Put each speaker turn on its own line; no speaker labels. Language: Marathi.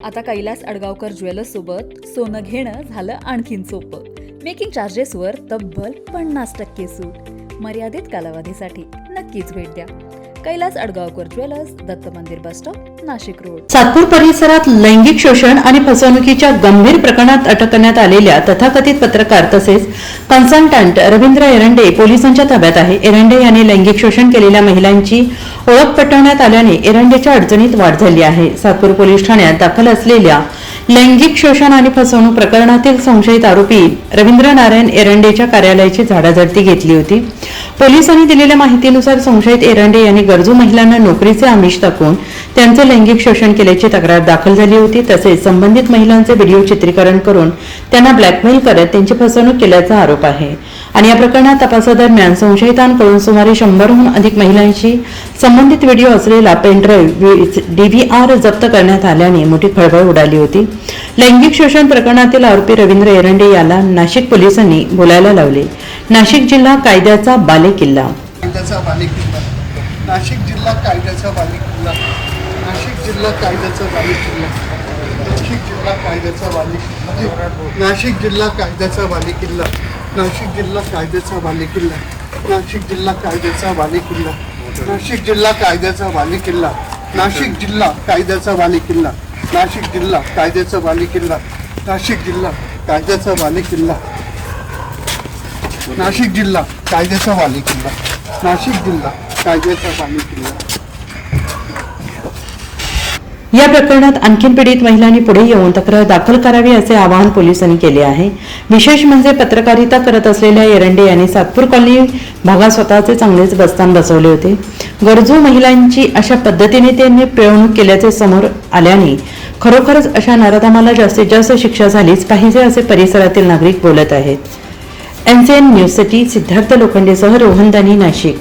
आता कैलास अडगावकर ज्वेलर्स सोबत सोनं घेणं झालं आणखीन सोपं। मेकिंग चार्जेसवर तब्बल 50% सूट। मर्यादित कालावधीसाठी नक्कीच भेट द्या। कैलास अडगावकर ज्वेलर्स, दत्त मंदिर bus stop, Nashik road.
Satpur परिसरात लैंगिक शोषण आणि फसवणुकीच्या गंभीर प्रकरणात अटक करण्यात आलेल्या तथाकथित पत्रकार तसेच कन्सल्टंट रवींद्र एरंडे पोलिसांच्या ताब्यात आहे। एरंडे यांनी लैंगिक शोषण केलेल्या महिलांची ओळख पटवण्यात आल्याने एरंडेच्या अडचणीत वाढ झाली आहे। सातपूर पोलीस ठाण्यात दाखल असलेल्या लैंगिक शोषण आणि फसवणूक प्रकरणातील संशयित आरोपी रवींद्र नारायण एरंडेच्या कार्यालयाची झाडाझडती घेतली होती। पोलिसांनी दिलेल्या माहितीनुसार संशयित एरंडे यांनी गरजू महिलांना नोकरीचे आमिष दाखवून त्यांचे लैंगिक शोषण केल्याची तक्रार दाखल झाली होती। तसेच संबंधित महिलांचे व्हिडिओ चित्रीकरण करून त्यांना ब्लॅकमेल करत त्यांची फसवणूक केल्याचा आरोप आहे। आणि या प्रकरणात तपासादरम्यान संशयितांकडून सुमारे 100हून अधिक महिलांशी संबंधित व्हिडिओ असलेला पेनड्राईव्ह DVR जप्त करण्यात आल्याने मोठी खळबळ उडाली होती। लैंगिक शोषण प्रकरणातील आरोपी रवींद्र एरंडे याला नाशिक पोलिसांनी बोलायला लावले। नाशिक जिल्हा कायद्याचा बालेकिल्ला।
नाशिक जिल्हा कायद्याचा बालेकिल्ला। नाशिक जिल्हा कायद्याचा बालेकिल्ला। नाशिक जिल्हा कायद्याचा बालेकिल्ला। नाशिक जिल्हा कायद्याचा बालेकिल्ला। नाशिक जिल्हा कायद्याचा बालेकिल्ला। नाशिक जिल्हा कायद्याचा बालेकिल्ला। नाशिक जिल्हा कायद्याचा बालेकिल्ला। नाशिक जिल्हा कायद्याचा बालेकिल्ला। नाशिक जिल्हा कायद्याचा बालेकिल्ला। नाशिक जिल्हा कायद्याचा बालेकिल्ला। नाशिक जिल्हा कायद्याचा बालेकिल्ला। नाशिक जिल्हा कायद्याचा बालेकिल्ला।
या प्रकरणात आणखी पीडित महिलांनी पुढे येऊन तक्रार दाखल करावी असे आवाहन पोलिसांनी केले आहे। विशेष म्हणजे पत्रकारिता करत असलेल्या एरंडे यांनी सातपूर कॉलनी भागात स्वतःचे चांगलेच बस्तान बसवले होते। गरजू महिलांची अशा पद्धतीने त्यांनी पिळवणूक केल्याचे समोर आल्याने खरोखरच अशा नराधमाला जास्तीत जास्त शिक्षा झालीच पाहिजे असे परिसरातील नागरिक बोलत आहेत। NCN न्यूज साठी सिद्धार्थ लोखंडेसह रोहन दानी, नाशिक।